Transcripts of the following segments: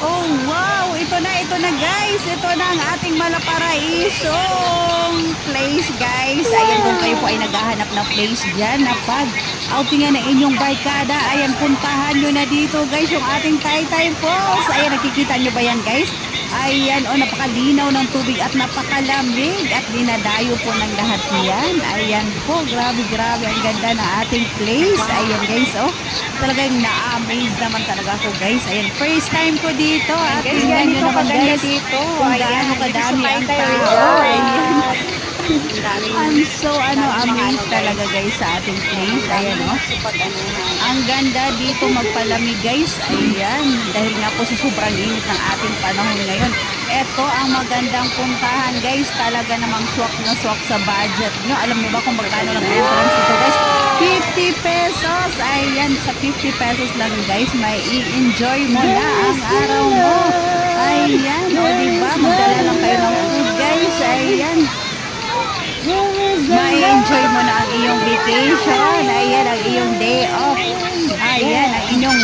Oh, wow! Ito na guys. Ito na ang ating malaparaisong place guys. Ayan, kung kayo po ay naghahanap ng place dyan na pag outingan ng inyong barkada, ayan, puntahan nyo na dito guys yung ating Taytay Falls. Ayan, nakikita nyo ba yan guys? Ayan, oh, napakalinaw ng tubig at napakalamig at dinadayo po ng lahat yan. Ayan po, grabe, ang ganda ng ating place. Ayan guys, oh, talagang na-amaze naman talaga ako guys. Ayan, first time ko dito at tingnan nyo naman guys dito. kung gaano kadami ang tao. Ayan. I'm so amazed talaga guys sa ating place. Ayan, oh. Ang ganda dito magpalamig guys. Ayan, dahil nga po sa sobrang init ng ating panahon ngayon. Ito ang magandang puntahan guys. Talaga namang swak na swak sa budget nyo. Alam niyo ba kung magkano lang entrance dito guys? 50 pesos. Ayan, sa 50 pesos lang guys, may i-enjoy mo na ang araw mo. Ayan, o diba? Magdala lang kayo ng food guys. Ayan. Ma-enjoy mo na ang iyong vacation. Ayan, ang iyong day off. Ayan, ang inyong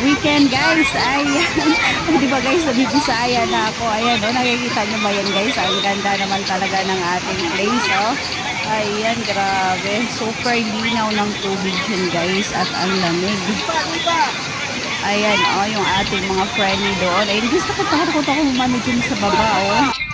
weekend guys. Ayan. Di ba guys, nabibisaya na ako. Ayan, oh, nakikita nyo ba yan guys? Ang ganda naman talaga ng ating place, oh. Ayan, grabe. Super linaw ng tubig yun guys. At ang lamig. Ayan, oh, yung ating mga friendly doon. Ayun, gusto ko takot ako umano dyan sa baba, oh.